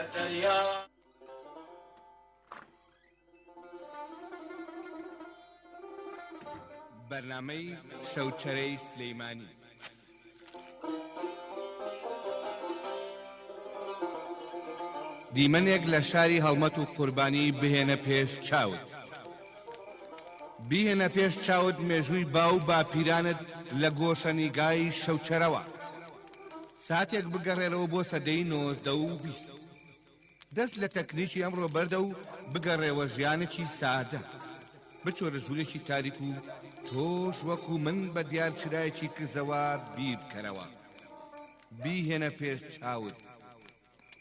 لسريا برنامەی شەوچەرەی سلەیمانی دیمەنێک لە شاری هەڵمەت و قوربانی بهێنە پێش چاوت بیهێنە پێش چاوت مێژووی باو باپیرانت لە گۆشەنیگای شەوچەرەوە ساتێک بگەڕێرەوە بۆ سەدەی 19 و 20 دەست لە تەکنیکی ئەمڕۆ بەردە و بگەڕێوە ژیانێکی سادە بچۆرە ژوورێکی تاریک و تۆش وەکو من بە دیار چرایەکی کزەوار بیر بکەرەوە بیهێنە پێش چاوت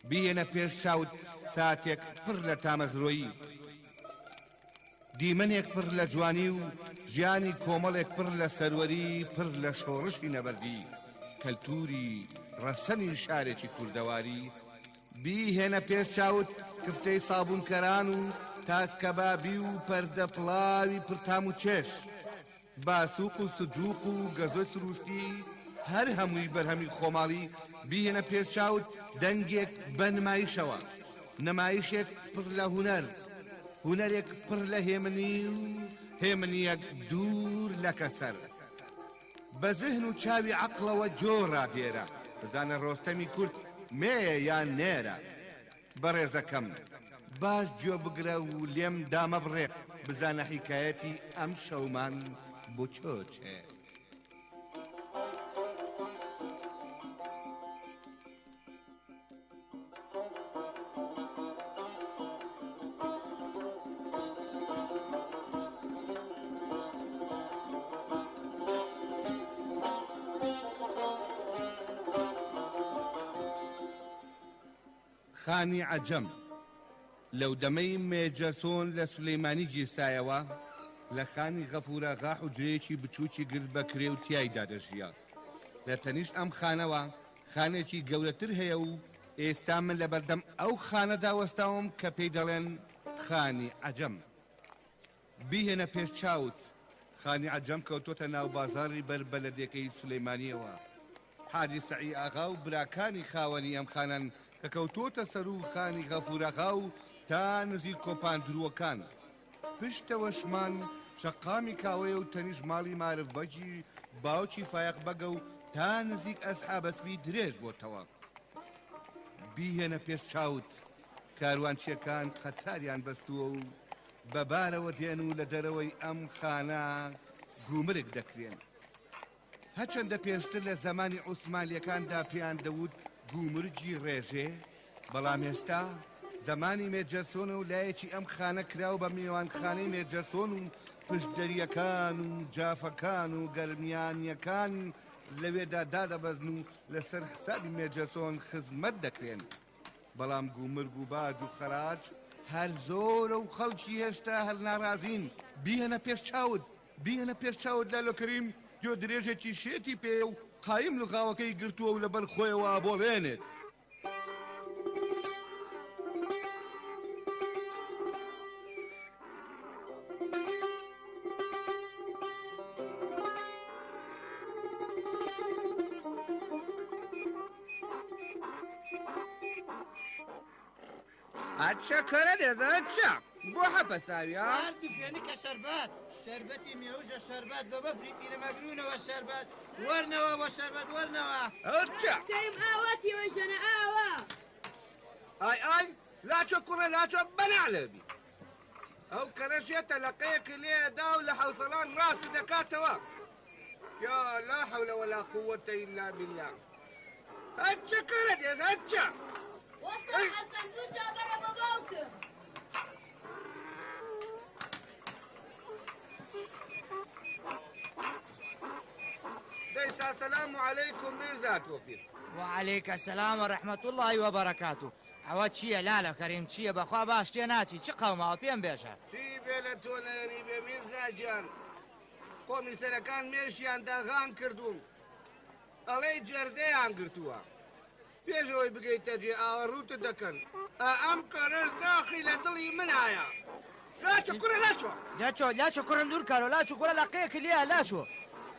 بیهێنە پێش چاوت ساتێک پڕ لە تامەزرۆیی دیمەنێک پڕ لە جوانی و ژیانی کۆمەڵێک پڕ لە سەروەری پڕ لە شۆڕشی نەبەردی کەلتوری ڕەسەنی شارێکی کوردەواری بیهێنە پێش چاوت کفتەی سابوونکەران و تاسکەبابی و پەردەپڵاوی پرتام و چێش باسووق و سجووق و گەزۆی سروشتی هەر هەمووی بەرهەمی خۆماڵی بیهێنە پێش چاوت دەنگێک بە نمایشەوە نمایشێک پڕ لە هونەرێک پڕ لە هێمنی و هێمنیەک دوور لە کەسەر بە زهن و چاوی عەقڵەوە جۆڕا دێرە بزانە ڕۆستەمی کورد مێیە یان نێرە بەڕێزەکەم باش گوێ بگرە و لێم دامە بڕێ بزانە حیکایەتی ئەم شەومان بۆ چۆچێ خانی عەجەم لەو دەمەی مێجەسۆن لە سولەیمانی گیرسایەوە لە خانی غەفوورەغا حوجرەیەکی بچووکی گرت بەکرێ و تیایدا دەژیا لە تەنیشت ئەم خانەوە خانێکی گەورەتر هەیە و ئێستا من لە بەردەم ئەو خانەدا وەستاوم کە پێی دەڵێن خانی عەجەم بیهێنە پێش چاوت خانی عەجەم کەوتۆتە ناو بازاڕی بەر بەلەدێکەی سولەیمانیەوە حاجی سەعی ئاغا و براکانی خاوەنی ئەم خانەن کە کەوتۆتە سەر و خانی غەفوورەغا و تا نزیک کۆپاندرووەکان پشتەوەشمان شەقامی کاوەیە و تەنیش ماڵی معرف بەکی باوکی فایق بەگە و تا نزیک ئەسحابەسبی درێژ بۆتەوە بیهێنە پێش چاوت کاروانچیەکان قەتاریان بەستووە و بەبارەوە دێن و لە دەرەوەی ئەم خانە گومرگ دەکرێن هەرچەندە پێشتر لە زەمانی عوسمانیەکاندا پێیان دەوت گومرگی ڕێژێ بەڵام ئێستا زەمانی مێجەسۆن و لایەکی ئەم خانە کراو بە میوانخانەی مێجەسۆن و پشتدەریەکان و جافەکان و گەرمیانیەکان لەوێدا دادەبەزن و لەسەر حسابی مێجەسۆن خزمەت دەکرێن بەڵام گومرگ و باج و خەراج هەر زۆرە و خەڵکی هێشتا هەر ناڕازین بیهێنە پێش چاوت بیهێنە پێش چاوت لالۆکەریم گوێ درێژێکی شێتی پێ و قایم لغاوەکەی گرتووە و لەبەر خۆیەوە ئابۆڵێنێت ئاچە کەرە دێدە چە بۆ حەپەساویە ئاردی پێنیکە شەربەت شەربەتی مێوژە شەربەت بە بەفری پیرەمەگرونەوە شەربەت وەرنەوە بۆ شەربەت وەرنەوە ئەوچە کەریم ئاواتی وەژەنە ئاوا ئای لاچۆ کوڕە لاچۆ بەناڵێبی ئەو کەرەشێتە لەقەیەکی لێدا و لە حەوسەڵان ڕاستی دەکاتەوە یا لا حەولە وەلا قووەتە ئیلا بالله ئەچە کەرە دێت ئەچە وەستە حەسەن دوو چاوەرە بە باوکم دەیسا سەلام عەلەیکم میرزا تۆفیق وعليك السلام ورحمة الله وبركاته ئەوە چییە لالە کەریم چییە بەخوا باش تێ ناچی چ قەوماوە پێم بێژە چی بێ لە تۆ نەری بێ میرزا گیان قۆمی سەرەکان مێشیان داغان کردوون ئەڵەی جەردەیان گرتووە پێشەوەی بگەیتە جێ ئاوەڕووتت دەکەن ئەم کەرەش داخی لە دڵی منایە لاچۆ کوڕە لاچۆ لاچۆ کوڕم دوور کارۆ لاچۆ کوڕە لەقەیەکی لێە لاچۆ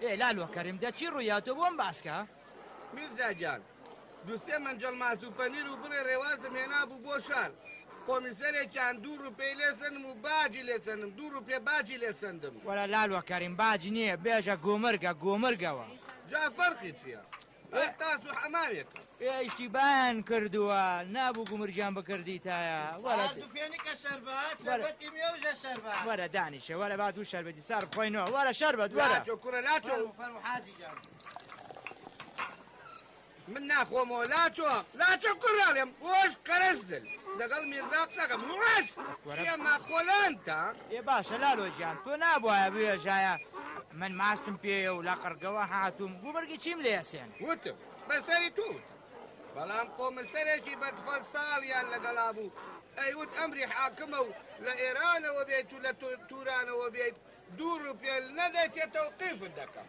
ئێ لالوە کەریم دەچی ڕوویاتۆ بۆم باسکە میرزا گیان دووسێ منجەڵ ماس و پەنیر و بڕێ ڕێوازم هێنابوو بۆ شار کۆمیسەرێکیان 2 ڕوپێی لێسەنم و باجی لێسەنم 2 ڕوپێ باجی لێسەندم وەرە لاڵوە کەریم باجی نییە بێژە گومرگە گومرگەوە جا فەرقی چییە؟ ئەستاس و حەمامێکە ئێشتی بایان کردووە نابوو گومرگیان بکردیتایە وەرە دوفێنێکە شەربەت شەربەتی مێوژە شەربەت وەرە دانیشە وەرە با دوو شەربەتی سار بخۆینەوە وەرە شەربەت وەرە لاچۆ کوڕە لاچۆ فەرمو حاجی جان من ناخۆمەوە لاچۆ کوڕاڵێم وەش کەرەزل لەگەڵ میرزا قسەکەم وەش ئێمە خۆلانتە ئێ باشە لاڵۆژیان تۆ نابواە بێژایە من ماستم پێیە و لە قڕگەوە هاتووم گومرگی چیم لێسێن وتم بەسەری تووت بەڵام کۆمسەرێکی بەدفەر ساڵیان لەگەڵا بوو ئەیوت ئەمری حاکمە و لە ئێرانەوە بێت و لە تورانەوە بێت 2 ڕوپێ نەدەیتێ تەوقیفت دەکەم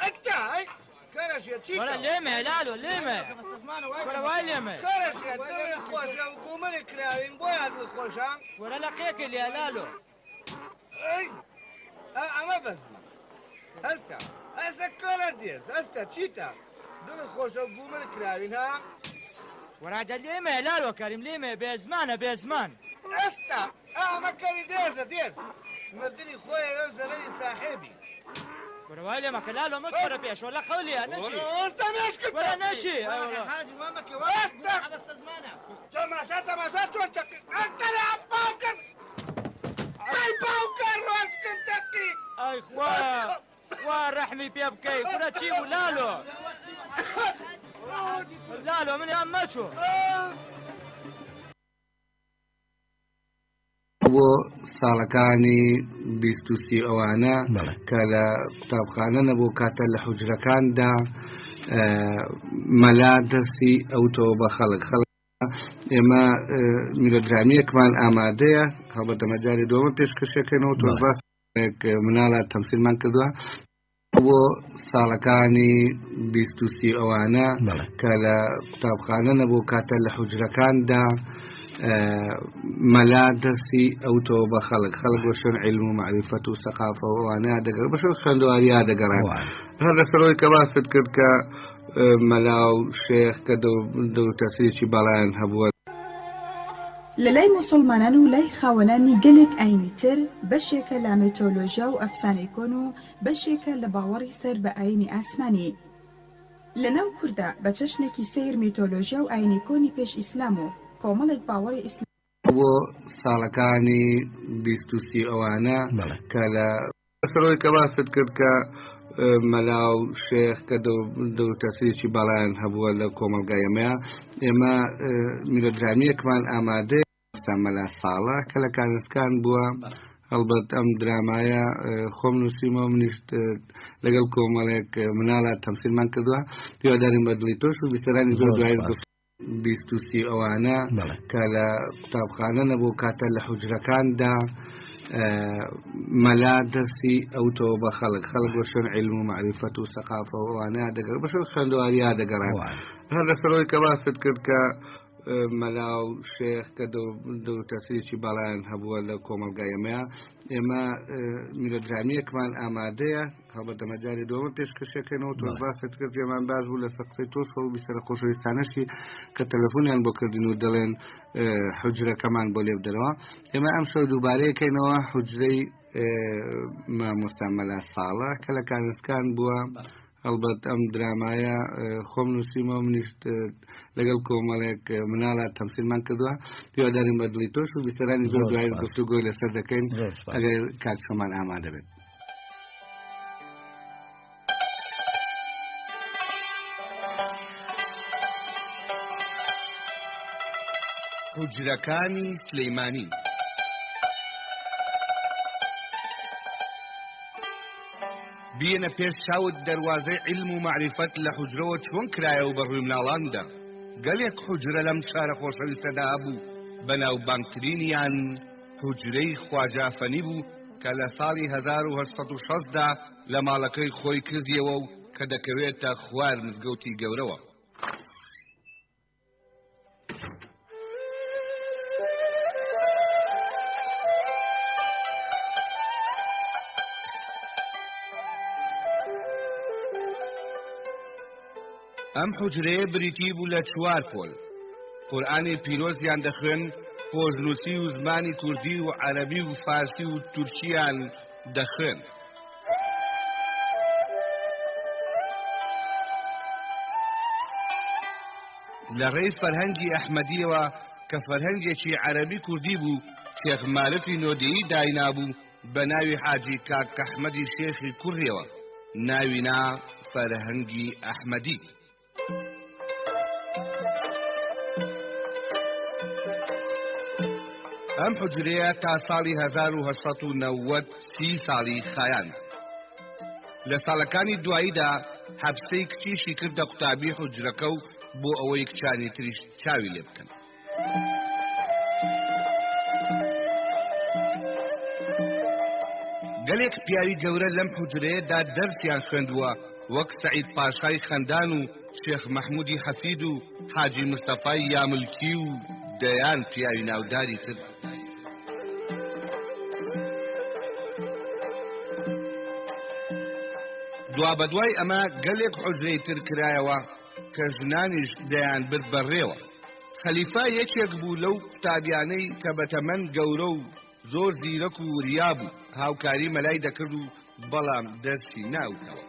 ئەتای کەرەشێ چی وەرە لێمە لاڵۆ لێمە وەرە وای لێمە کەرەشێ دڵی خۆشە و گومەری کراوین بۆیان دڵخۆشە وەرە لە قێکە لێ لاڵۆ ئەمە بەزمە هەستا کۆرە دێت هەستا چیتە دڵی خۆشە و گومەری کراوین ها وەرادە لێمە لاڵۆ کەریم لێمە بێزمانە بێزمان ئەستا ئەمە کەری دێزە دێت مردنی خۆی ئەو زەرەی ساحێبی وەرە وای لێمە کە لاڵۆ مەچۆرە پێشەوە لە قەولێ نەچی ئەستا مێشکرد وەرە نەچی حاجی وامەکە حەبەستە زمانە تەماشا چۆن چەقی ئەستەرا باوکرد ئەی باوکەر ڕۆستکن تەقی ئەی خوایە وا ڕەحمی پێ بکەی کورە چی بوو لاڵۆ لاڵۆ من یان مەچۆ بۆ ساڵەکانی 20 ئەوانە کە لە قوتابخانە نەبوو کاتە لە حوجرەکاندا مەلا دەستی ئەوتەوە بە خەڵک ئێمە میرۆدرامیەکمان ئامادەیە هەڵبەتە مەجاری دووەمە پێشکەشەکەنەوە تۆ باس مناڵە تەمسیلمان کردووە بۆ ساڵەکانی 20 ئەوانە کە لە قوتابخانە نەبوو کاتە لە حوجرەکاندا مەلا دەستی ئەوتەوە بە خەڵک بۆ شوێن عیلم و معریفەت و سەقافە و ئەوانەیە دەگەڕ بە شوێن خوێندەواریا دەگەڕێن هەر لەسەرەوەی کە باست کرد کە مەلا و شێخ کە دەوتەسیرێکی باڵایان هەبووە لە لای موسڵمانان و لای خاوەنانی گەلێک ئاینی تر بەشێکە لە مێتۆلۆژیا و ئەفسانەی کۆن و بەشێکە لە باوەڕی سەر بە ئاینی ئاسمانی لەناو کووردا بە چەشنێکی سەیر مێتۆلۆژیا و ئاینی کۆنی پێش ئیسلام و کۆمەڵێک باوەڕی ئیسلام بۆ ساڵەکانی 20 ئەوانە کە لە لەسەرەوەی کە باست کرد کە مەلا و شێخ کە دەوتەسیرێکی باڵایان هەبووە لە کۆمەلگایەمەیە ئێمە میرۆدرامیەکمان ئامادەیە مەلا ساڵە کە لە کارنسکان بووە هەڵبەت ئەم درامایە خۆم نووسیمەوە منیش لەگەڵ کۆمەڵێک مناڵە تەمسیلمان کردووە هیواداریم بە دڵی تۆش و بیستەرانی زۆر دوای 20 ئەوانە کە لە قوتابخانە نەبوو کاتە لە حوجرەکاندا مەلا دەستی ئەوتەوە بە خەڵک بۆ شوێن عیلم و معریفەت و سەقافە و ئەوانەیە دەگەڕ بە شوێن خوێندەواریا دەگەڕێن هەر لەسەرەوەی کە باست کرد کە مەلا و شێخ کە دەوتەسیرێکی باڵایان هەبووە لە کۆمەلگایەمەیە ئێمە میرۆدرامیەکمان ئامادەیە هەڵبەتە مەجاری دووەمە پێشکەشەکەنەوە تۆ باست کرد پێمان باش بوو لە سەقسەی تۆ سەڵ بیسەرە خۆشەویستانەشی کە تەلەفۆنیان بۆ کردین و دەڵێن حوجرەکەمان بۆ لێ بدەرەوە ئێمە ئەم شەو دووبارەیەکەینەوە حوجرەی مامۆستا مەلا ساڵە کە لە کارنسکان بووە هەڵبەت ئەم درامایە خۆم نووسیمەوە منیش لەگەڵ کۆمەڵێک مناڵە تەمسیلمان کردووە هیواداریم بە دڵی تۆش و بیستەرانی زۆر دوای گفتوگۆی لەسەر دەکەین ئەگەر کاتشەمان ئامادە بێت حوجرەکانی سلەیمانی بينا پێش چاوت دەواازەی علم و معریفەت لە حوجرەوە چۆن کرایە و بەڕووی مناڵاندا گەلێک حوجرە لەم شارە خۆشەویستەدا بوو بەناو بانگترینیان حوجرەی خواجافەنی بوو کە لە ساڵی 1860دا لە ماڵەکەی خۆی کردیەوە و کە دەکەوێتە خوار مزگەوتی گەورەوە ئەم حوجرەیە بریتی بوو لە 4 پۆل. قورئانی پیرۆزیان دەخوێن، خۆشنووسی و زمانی کوردی و عەرەبی و فارسی و تورکییان دەخوێن. لە ڕێی فەرهەنگی ئەحمەدیەوە کە فەرهەنگێکی عەرەبی کوردی بوو، شێخ مالفی نۆدەیی داینابوو بە ناوی حاجی کاک ئەحمەدی شێخی کوڕیەوە، ناوی نا فەرهەنگی ئەحمەدی. ئەم حوجرەیە تا ساڵی 1890 30 ساڵی خایان. لە ساڵەکانی دواییدا حەبسەی کچیشی کردە قوتابی حوجرەکە و بۆ ئەوەی کچانی تریش چاوی لێ بکەن. گەلێک پیاوی گەورە لەم حوجرەیەدا دەرسیان خوێندووە، وەک سەعید پاشای خەندان و شێخ مەحموودی حەفید و حاجی مستەفای یاملکی و دەیان پیاوی ناوداری تر. دوا بەدوای ئەمە گەلێک حوجرەی تر کرایەوە کە ژنانیش دەیان برد بەڕێوە. خەلیفا یەکێک بوو لەو قوتابیانەی کە بەتەمەن گەورە و زۆر زیرەک و وریا بوو، هاوکاری مەلای دەکرد و بەڵام دەرسی ناوتەوە.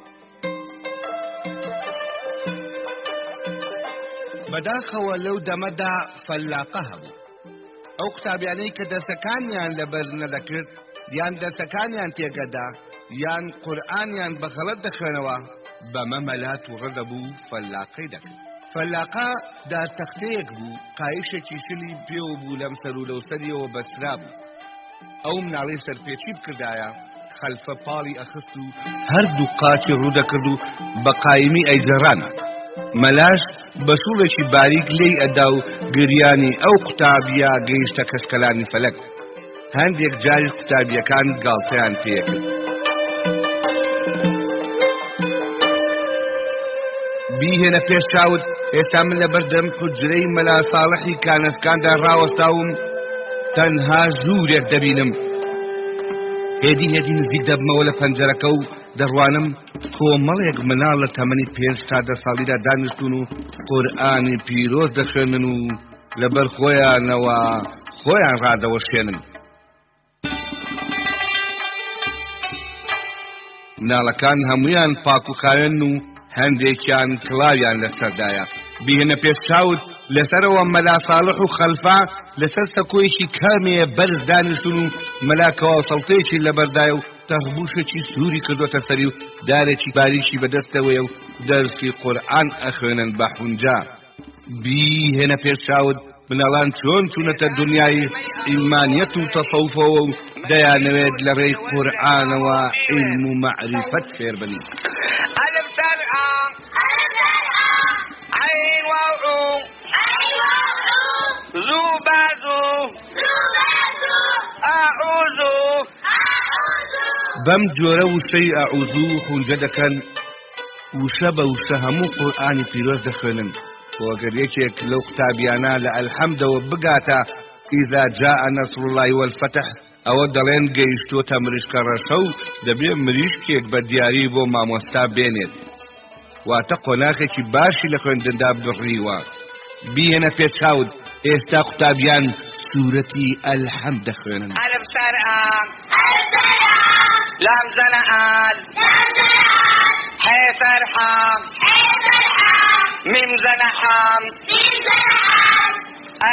بەداخەوە لەو دەمەدا فەلاقە هەبوو. ئەو قوتابیانەی کە دەستەکانیان لەبەر نەدەکرد یان دەستەکانیان تێگەدا یان قورئانیان بەغەڵەت دەخوێنەوە، بەمە مەلات و ڕەدەبوو فەلاقەی دەکرد. فەلاقە دارتەختەیەک بوو، قایشێکی شلی پێوە بوو لەم سەر و لەوسەریەوە بەسرا بوو. ئەو مناڵی سەرپێچی بکردایە، خەلفە پاڵی ئەخست و هەردوو قاچی ڕوو دەکرد و بە قایمی ئەیجەڕان. مەلاش بە شوڵێکی باریک لێی ئەدا و گریانی ئەو قوتابیە گەیشتە کەشکەلانی فەلەک. هەندێک جاری قوتابیەکان گاڵتەیان پێکرد. بیهێنە پێش چاوت، ئێستا من لە بەردەم حوجرەی مەلا ساڵحی کانەسکاندا ڕاوەستاوم، تەنها ژوورێک دەبینم. هێدی نزیک دەبمەوە لە پەنجەرەکە و دەڕوانم کۆمەڵێک مناڵ لە تەمەنی 5 تا 10 ساڵیدا دانیشتون و قورئانی پیرۆز دەخوێنن و لەبەر خۆیانەوە خۆیان ڕادەوەشێنن. مناڵەکان هەمویان پاک و خاوێن و هەندێکیان کڵاویان لەسەردایە. بیهێنە پێش چاوت، لەسەرەوە مەلا ساڵح و خەلفا لەسەر سەکۆیەکی کامێ بەرز دانیشتون و مەلاکەوە سەڵتەیەکی لەبەردایە و تەخبوشێکی سووری کردوتە سەری و دارێکی باریشی بەدەستەوەیە و دەرسی قورئان ئەخوێنن بە حونجا. بیهێنە پێش چاوت، مناڵان چۆن چوونەتە دنیای ئیمانیەت و تەسەوفەوە و دەیانەوێت لە ڕێی قورئانەوە عیلم و مەعریفەت فێر بن. ألف سرعة عين وعو ذو بازو أعوذ. بەم جۆرە وشەی ئەعوذ و خونجە دەکەن، وشە بە وشە هەموو قورئانی پیرۆز دەخوێنن. وەگەر یەکێک لەو قوتابیانە لە ئەلحەمدەوە بگاتە ئیذا جاء نەصر الله والفتح، ئەوە دەڵێن گەیشتۆتە مریشکە ڕەشە و دەبێ مریشکێک بە دیاری بۆ مامۆستا بێنێت، واتە قۆناغێکی باشی لە خوێندندا بڕیوە. بیهێنە پێش چاوت، ئێستا قوتابیان سوورەتی ئەلحەمد دەخوێنن. ألف سرعة لام زنعال حي فرحام ميم زنحام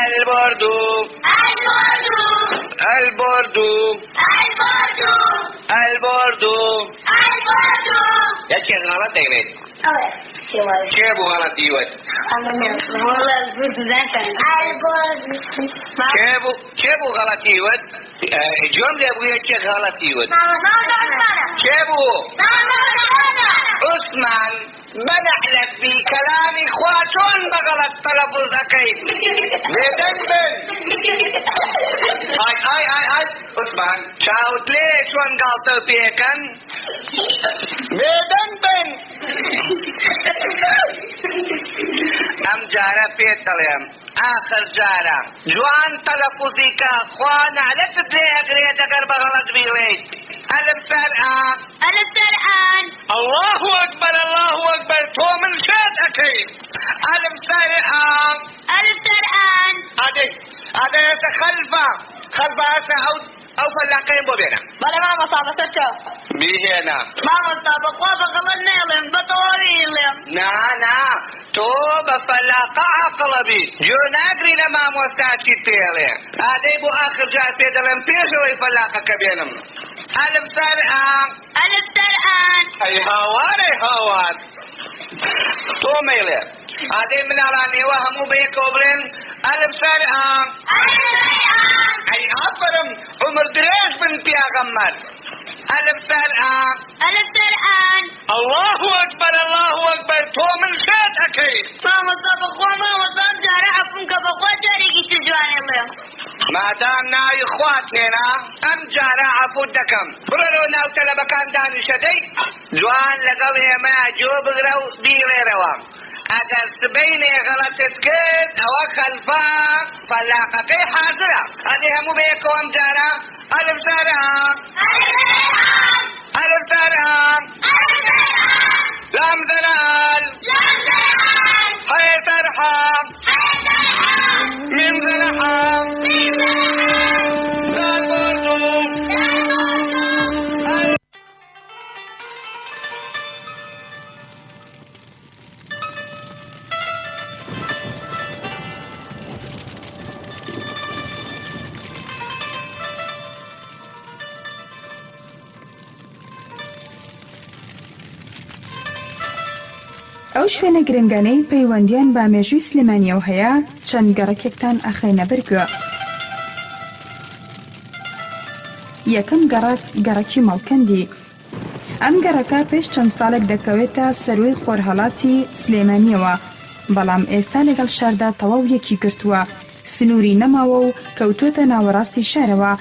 البردو البردو البردو. يا شيخ غلط ديني كيف غلط يود؟ والله البردو ذاك كيف غلط يود؟ جون لي ابويا كيف غلط يود؟ كيف عثمان بدح لك في كلامي خواتون بغلط تلفظ أكيد بيدن بن هاي عثمان شاوت ليش وان قالتو بيكن بيدن بن ام جارة بيت طليم آخر جارة جوان تلفظي كاخوان على فتلي اقريت اقر بغلط بيليت ألف سرعة ألف سرعان الله أكبر الله أكبر تو من شاد أكيد ألف سرعة ألف ترآن هذا خلفة هسه أو فلاقين بوبينا بلا ما مصابة سرشو بيهنا ما مصابة قوابة غلنا يلم بطويلم نا تو بفلاقة عقلبي جو ناقري لما موساتي تيلي هذا يبو آخر جاسي دلم بيجو يفلاقة كبيرم ألف سرعة ألف ترآن أي هوار تو ميلي هذا من علاني وهمو بيكوبلين ألف سرعة أي أفرم عمر دريش بنت يا غمر ألف سرعة ألف ترآن الله أكبر تو من شات أكيد ما مصابة قوة ما مصاب جارة عفونك بقوة جاريكي تجواني اللهم ما دام ناي اخواتنا ام جارا عفو دكم برلو ناو تلبكان داني شدي جوان لقل ما جوب غرو بيلي روا اگر سبيني غلطت كد او خلفا فلاقة حاضرة هذه همو بيكو ام جارا الف سارها الف سارها لام زلال هاي ترحم من زلحم دال بردوم ئەو شوێنە گرنگانەی پەیوەندیان بە مێژووی سلێمانیەوە هەیە چەند گەڕەکێکتان ئەخەینە بەرگوێ. یەکەم گەڕەکی مەڵکەندی. ئەم گەڕەکە پێش چەند ساڵێک دەکەوێتە سەروەی خۆرهەڵاتی سلێمانیەوە، بەڵام ئێستا لەگەڵ شاردا تەواو یەکی گرتووە، سنووری نەماوە و کەوتووەتە ناوەڕاستی شارەوە.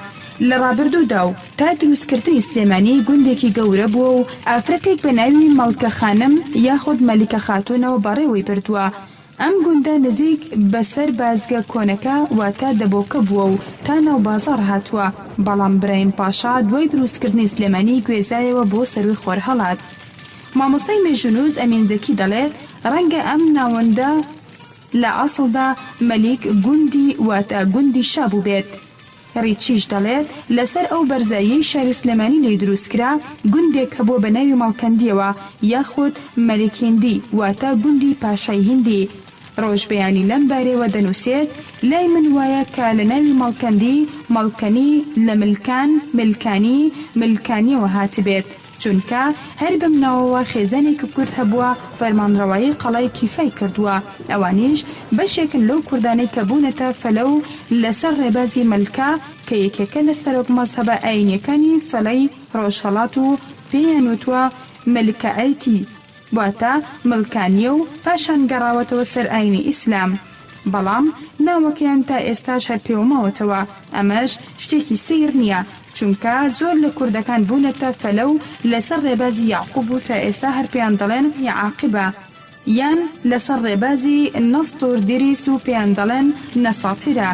لە ڕابردوودا و تا دروستکردنی سلێمانی گوندێکی گەورە بووە و ئافرەتێک بە ناوی مەڵکە خانم یاخود مەلیکە خاتوونەوە بەڕێوەی بردووە. ئەم گوندە نزیک بەسەر بازگە کۆنەکە واتە دەبۆکە بووە و تا ناو بازاڕ هاتووە، بەڵام برایم پاشا دوای دروستکردنی سلێمانی گوێزایەوە بۆ سەروی خۆرهەڵات. مامۆستای مێژونووز ئەمین زەکی دەڵێت ڕەنگە ئەم ناوەندە لە ئەسڵدا مەلیک گوندی واتە گوندی شابوو بێت. ڕیچیش دەڵێت لەسەر ئەو بەرزایی شاری سلێمانی لێ دروستکرا گوندێک هەبووە بە ناوی ماڵکەندیەوە یاخود مەلیکێندی واتە گوندی پاشای هیندی. ڕۆژبەیانی لەم بارەوە دەنووسێت لای من وایە کە لە ناوی ماڵکەندی مەڵکەنی لە ملکان ملکانیەوە هاتبێت، چونکە هەر بەم ناوەوە خێزانێکی کورد هەبووە فەرمانڕەوایی قەڵای کیفای کردووە، ئەوانیش بەشێکن لەو کوردانەی کە بوونەتە فەلەو لەسەر ڕێبازی مەلکا کە یەکێکە لە سەرۆک مەزهەبە ئاینیەکانی فەلەی ڕۆژهەڵات و پێیان وتووە مەلکە ئایتی واتە ملکانیە و پاشان گەڕاوەتەوە سەر ئاینی ئیسلام، بەڵام ناوەکەیان تا ئێستاش هەر پێوماوەتەوە. ئەمەش شتێکی سیر نییە، چونکە زۆر لە کوردەکان بوونەتە فەلەو لەسەر ڕێبازی یاعقوب و تا ئێستا هەر پێیان دەڵێن یعاقبە، یان لەسەر ڕێبازی نەستۆر دیریس و پێیان دەڵێن نەساتیرە.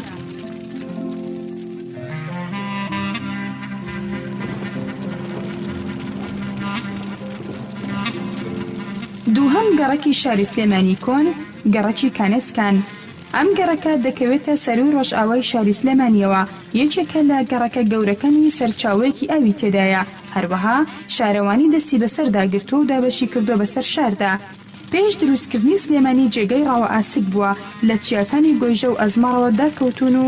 دووهەم گەڕەکی شاری سلێمانی کۆن گەڕەکی کانسکان. ئەم گەڕەکە دەکەوێتە سەروی ڕۆژئاوای شاری سلێمانیەوە، یەکێکە لە گەڕەکە گەورەکانی سەرچاوەیەکی ئاوی تێدایە، هەروەها شارەوانی دەستی بەسەردا گرتووە و دابەشی کردووە بەسەر شاردا. پێش دروستکردنی سلێمانی جێگەی ڕاوە ئاسک بووە، لە چیاکانی گۆیژە و ئەزمەڕەوە داکەوتون و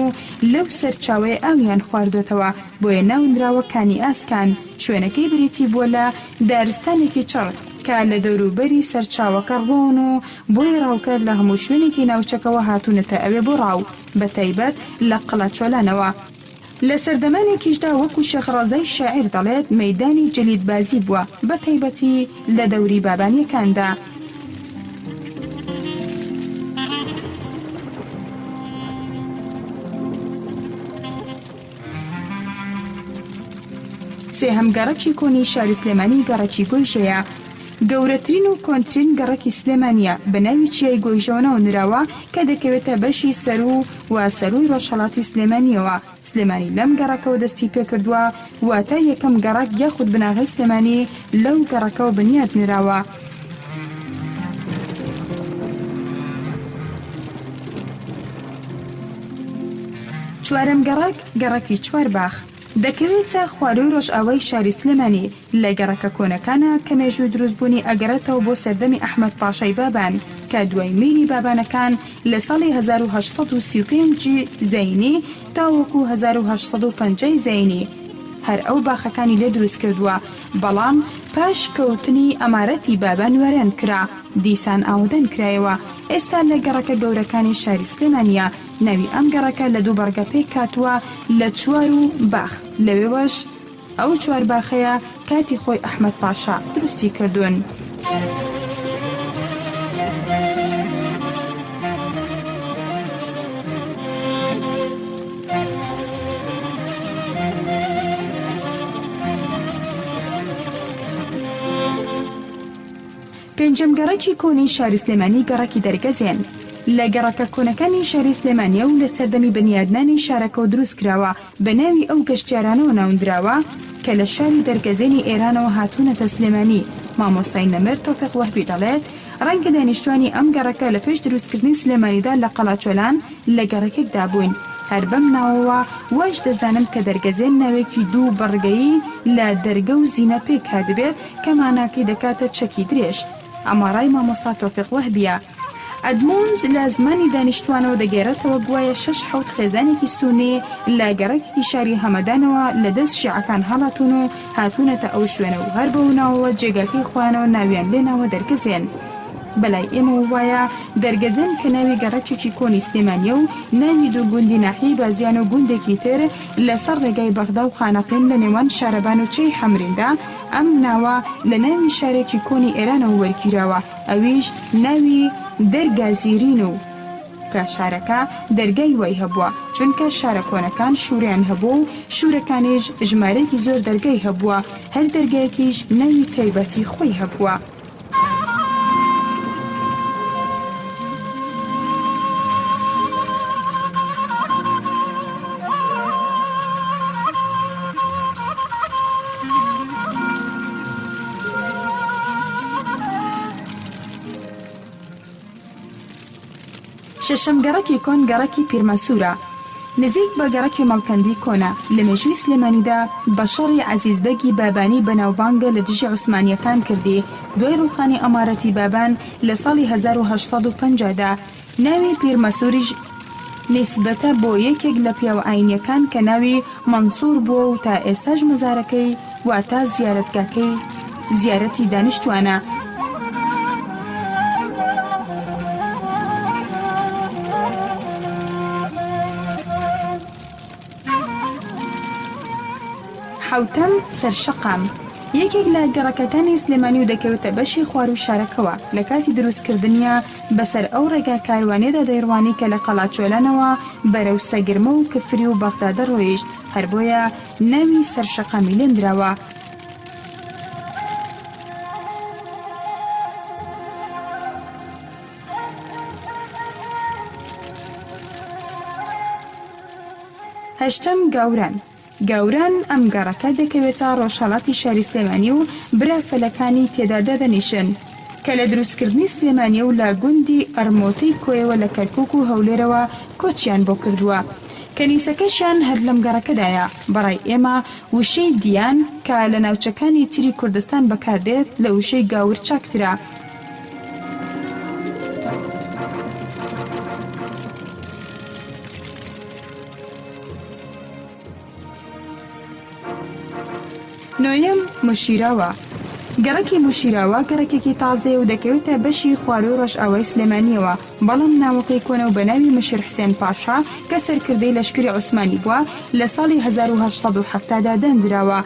لەو سەرچاوەیە ئاویان خواردوێتەوە، بۆیە ناونراوە کانی ئاسکان. شوێنەکەی بریتی بووە لە دارستانێکی چڕ کە لە دەوروبەری سەرچاوەکە ڕۆن و بۆی ڕاوکەر لە هەموو شوێنێکی ناوچەکەوە هاتوونەتە ئەوێ بۆ ڕاو، بە تایبەت لە قەڵەچۆلانەوە. لە سەردەمانێکیشدا وەکو شێخڕەزای شاعیر دەڵێت مەیدانی جەلیدبازی بووە، بە تایبەتی لە دەوری بابانیەکاندا. سێهەم گەڕەکی کۆنی شاری سلێمانی گەڕەکی گۆیژەیە. گەورەترین و کۆنترین گەڕەکی سلێمانیە، بە ناوی چیای گۆیژەوەنەوە نراوە کە دەکەوێتە بەشی سەروی ڕۆژهەڵاتی سلێمانیەوە. سلێمانی لەم گەڕەکەەوە دەستی پێکردووە، واتە یەکەم گەڕەک یاخود بناغی سلێمانی لەو گەڕەکەەوە بنیاد نراوە. چوارم گەڕەک گەڕەکی چوارباخ دەکەوێتە خواروی ڕۆژئاوای شاری سلێمانی لە گەڕەکە کۆنەکانە کە مێژووی دروستبوونی ئەگەرێتەوە بۆ سەردەمی ئەحمەد پاشای بابان کە دوای میری بابانەکان لە ساڵی 1835 زەینی تاوەکو 1850 زەینی هەر ئەو باخەکانی لێ دروست کردووە بەڵام پاش کەوتنی ئەمارەتی بابان وەران کرا دیسان ئاودەن کرایەوە ئێستا لە گەڕەکە گەورەکانی شاری سلێمانیە ناوی ئەم گەڕەکە لە دوو بەرگە پێک کاتووە لە چوار و باخ لەوێوەش ئەو چوار باخەیە کاتی خۆی ئەحمەد پاشا دروستی کردوون. پێنجەم گەڕەکی کۆنی شاری سلێمانی گەڕەکی دەرگەزێن لە گەڕەکە کۆنەکانی شاری سلێمانیە و لە سەردەمی بنیادنانی شارەکە و دروست کراوە بە ناوی ئەو گەشتیارانەوە ناوندراوە کە لە شاری دەرگەزێنی ئێرانەوە هاتوونەتە سلێمانی. مامۆستای نەمر تۆفیق وەهبی دەڵێت ڕەنگە دانیشتوانی ئەم گەڕەکە لە پێش دروستکردنی سلێمانیدا لە قەڵاچۆلان لە گەڕەکێکدا بووین. هەر بەم ناوەوە واش دەزانم کە دەرگەزێن ناوێکی دوو بەڕگەیی لە دەرگە و زینە پێک هاتبێت کە ماناکەی دەکاتە چەکی درێژ. ئەماڕای مامۆستا تۆفیق وەهبیە. ئەدمۆنز لە زمانی دانیشتوانەوە دەگێرێتەوە گوایە 6-7 خێزانێکی سونی لە گەڕێکی شاری هەمەدانەوە لە دەست شیعەکان هەڵاتون و هاتوونەتە ئەو شوێنە و هەر بەو ناوەوە جێگاکەی خۆیانەوە ناویان لێناوە دەرگەزێن. بەلای ئێمە وایە دەرگەزێن کە ناوی گەڕەکێکی کۆنی سلێمانیە و ناوی دوو گوندی ناحیەی بازیان و گوندێکی تر لەسەر ڕێگای بەغدا و خانەقین لە نێوان شارەبان و چەی حەمریندا ئەم ناوە لە ناوی شارێکی کۆنی ئێرانەوە وەرگیراوە ئەویش ناوی دەرگازیرین و کە شارەکە دەرگای وای هەبووە چونکە شارە کۆنەکان شووریان هەبوو و شوورەکانیش ژمارەیەکی زۆر دەرگای هەبووە هەر دەرگایەکیش ناوی تایبەتی خۆی هەبووە. شەشەم گەڕەکی کۆن گەڕەکی پیرمەسوورە نزیک بە گەڕەکی مەڵکەندی کۆنە لە مێژووی سلێمانیدا بە شەڕی عەزیزبەگی بابانی بەناوبانگە لە دژی عوسمانیەکان کردی. دوای ڕووخانی ئەمارەتی بابان لە ساڵی 1850دا ناوی پیرمەسووریش نسبەتە بۆ یەکێک لە پیاوە ئاینیەکان کە ناوی مەنسوور بووە و تا ئێستاش مەزارەکەی واتە زیارەتگاکەی زیارەتی دانیشتوانە. حوتەم سەرشەقام یەکێک لە گەڕەکەکانی سلێمانی و دەکەوێتە بەشی خوار و شارەکەوە لە کاتی دروستکردنیە بەسەر ئەو ڕێگا کاروانێدا دەیڕوانی کە لە قەڵاچۆلانەوە بەرەو سەگرمە و کفری و بەغدا دەڕۆیشت هەر بۆیە ناوی سەرشەقامی لێنراوە. هەشتم گاوران گاوران ئەم گەڕەکە دەکەوێتە ڕۆژهەڵاتی شاری سلێمانی و برافەلەکانی تێدا دەدەنیشن کە لە دروستکردنی سلێمانیە و لە گوندی ئەرمۆتەی کۆیەوە لە کەرکووک و هەولێرەوە کۆچیان بۆ کردووە. کەنیسەکەشیان هەر لەم گەڕەکەدایە. بەڕای ئێمە وشەی دیان کە لە ناوچەکانی تری کوردستان بەکاردێت لە وشەی گاور چاکترە. نۆیەم موشیراوە گەڕەکی موشیراوە گەڕەکێکی تازێ و دەکەوێتە بەشی خواروی ڕۆژئاوای سلێمانیەوە بەڵام ناوەکەی کۆنە و بە ناوی مشیر حسێن پاشا کە سەرکردەی لەشکری عوسمانی بووە لە ساڵی 1870دا دەنراوە.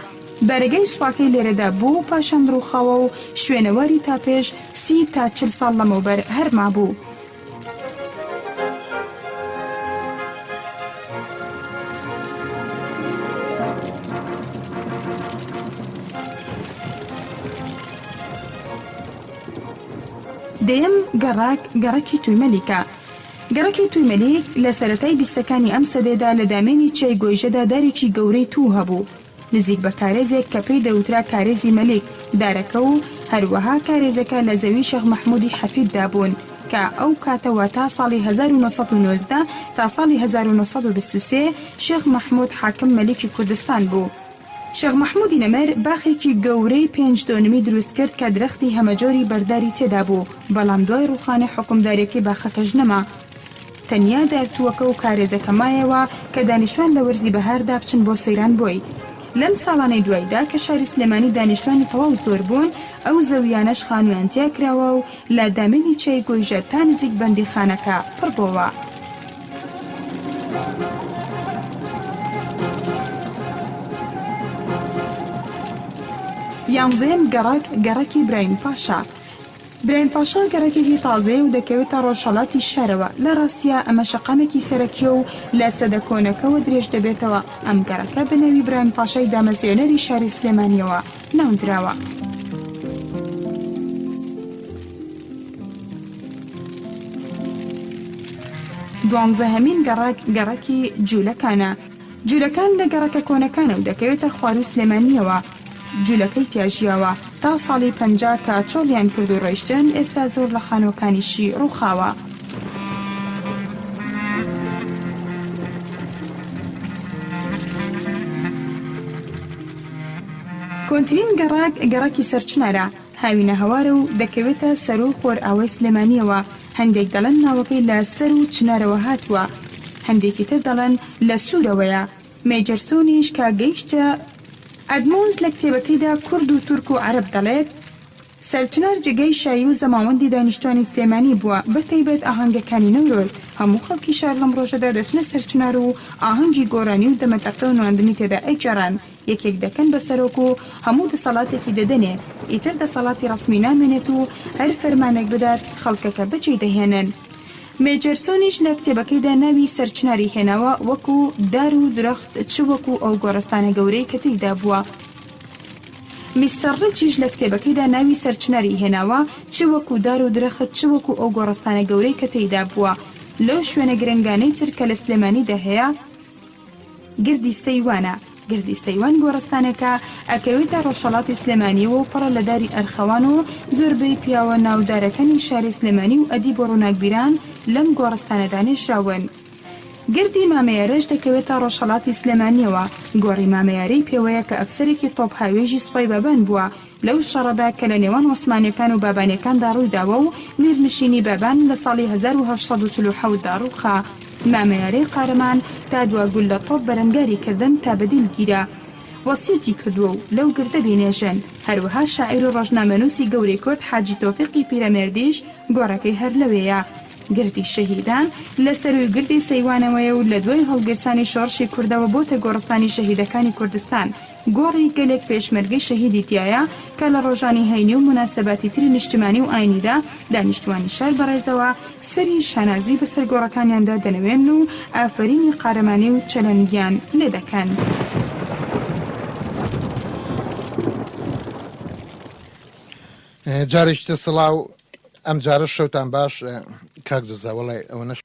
بەرەگەی سوپاکەی لێرەدا بوو و پاشان ڕووخاوە و شوێنەوەری تا پێش 30 تا 40 ساڵ لەمەوبەر هەرما بوو. دەیەم گەڕەکی تویمەلیکە گەڕەکی تویمەلیک لە سەرەتای بیستەکانی ئەم سەدەیدا لە دامێنی چای گۆیژەدا دارێکی گەورەی توو هەبوو نزیک بە کارێزێک کە پێی دەوترا کارێزی مەلیک دارەکە و هەروەها کارێزەکە لە زەوی شەخ مەحموودی حەفیددا بوون کە ئەو کاتەوە تا ساڵی 1990 تا ساڵی 1923 شێخ مەحموود حاکم مەلیکی کوردستان بوو. شێخ مەحموودی نەمەر باخێکی گەورەی 5.2 دروست کرد کە درەختی هەمەجۆری بەرداری تێدا بوو، بەڵام دوای ڕووخانەی حکومدارێکی باخەکەش نەما. تەنیا دارتووەکە و کارێزەکە مایەوە کە دانیشتوان لە وەرزی بەهاردا بچن بۆ سەیران بۆی. لەم ساڵانەی دوایدا کە شاری سلێمانی دانیشتوانی تەواو زۆر بوون، ئەو زەویانەش خانوویان تیا کراوە و لە دامێنی چای گۆیژە تا نزیک بەندیخانەکە پڕ بووە. یانزەم گەڕەکی برایم پاشا. برایم پاشا گەڕەکێکی تازەیە و دەکەوێتە ڕۆژهەڵاتی شارەوە. لە ڕاستیە ئەمە شەقامێکی سەرەکیە و لە سەدەکۆنەکەەوە درێژ دەبێتەوە. ئەم گەڕەکە بە ناوی برایم پاشای دامەزێنەری شاری سلێمانیەوە ناودراوە. دوانزەهەمین گەڕەکی جوولەکانە. جوولەکان لە گەڕەکە کۆنەکانە و دەکەوێتە خوار و سلێمانیەوە. جوولەکەی تیاژیاوە تا ساڵی 50 کە چۆڵیان کرد و ڕۆیشتن، ئێستا زۆر لە خانوەکانیشی ڕووخاوە. کۆنترین گەڕەکی سەرچنارە، هاوینە هەوارە و دەکەوێتە سەر و خۆر ئاوای سلێمانیەوە. هەندێک دەڵێن ناوەکەی لە سەر و چنارەوە هاتووە، هەندێکی تر دەڵێن لە سوورەوەیە. مێجەرسۆنیش کە گەیشتە ئەدمۆنز لە کتێبەکەیدا کورد و تورک و عەرەب دەڵێت سەرچنار جێگەی شایی و زەماوەندی دانیشتوانی سلێمانی بووە، بەتایبەت ئاهەنگەکانی نەورۆز. هەموو خەڵکی شار لەم ڕۆژەدا دەچنە سەرچنار و ئاهەنگی گۆرانی و دەمەتەقە و نواندنی تێدا ئەیجێڕان. یەکێک دەکەن بەسەرۆک و هەموو دەسەڵاتێکی دەدەنێ، ئیتر دەسەڵاتی ڕەسمی نامێنێت و هەر فەرمانێک بدات خەڵکەکە بەجێ دەهێنن. مێجەرسۆنیش لە کتێبەکەیدا ناوی سەرچناری هێناوە وەکو دار و درەخت چ وەکو ئەو گۆڕستانە گەورەی کە تێیدا بووە. میستەر ڕیچیش لە کتێبەکەیدا ناوی سەرچناری هێناوە چ وەکو دار و درەخت چ وەکو ئەو گۆڕستانە گەورەی کە تێیدا بووە. لەو شوێنە گرنگانەی تر کە لە سلێمانیدا هەیە گردی سەیوانە. گردی سەیوان گۆڕستانەکە ئەکەوێتە ڕۆژهەڵاتی سلێمانیەوە و پڕە لە داری ئەرخەوان و زۆربەی پیاوە ناودارەکانی شاری سلێمانی و ئەدیب و ڕووناکبیران لەم گۆڕستانەدا نێژراون. گردی مامەیارەش دەکەوێتە ڕۆژهەڵاتی سلێمانیەوە. گۆڕی مامەیارەی پێوەیە کە ئەفسەرێکی تۆپ هاوێژی سوپای بابان بووە لەو شەڕەدا کە لە نێوان عوسمانیەکان و بابانیەکاندا ڕوویداوە و میرنشینی بابان لە ساڵی 1847دا ڕووخا. مامەیارەی قارەمان تا دواگول لە تۆپ بەرەمگاری کردن تا بەدیل گیرە. وەسیەتی کردووە و لەو گردە بینێژن. هەروەها شاعیر و ڕۆژنامەنووسی گەورەی کورد حاجی تۆفیقی پیرەمێردیش گۆڕەکەی هەر لەوەیە. گردی شەهیدان لە سەروی گردی سەیوانەوەیە و لە دوای هەڵگرسانی شۆڕشی کوردەوە بۆتە گۆڕستانی شەهیدەکانی کوردستان. گۆڕی گەلێک پێشمەرگەی شەهیدی تایە کە لە ڕۆژانی هەینی و مناسبەتی تری نیشتیمانی و ئاینیدا دانیشتوانی شار بەڕێزەوە سەری شانازی بەسەر گۆڕەکانیاندا دەنەوێن و ئافرینی قارەمانی و چەلەنگیان لێ دەکەن. جارێکی تر سڵاو، ئەم جارە شەوتان باش. کاک جەزا، وەڵێ ئەوەنەش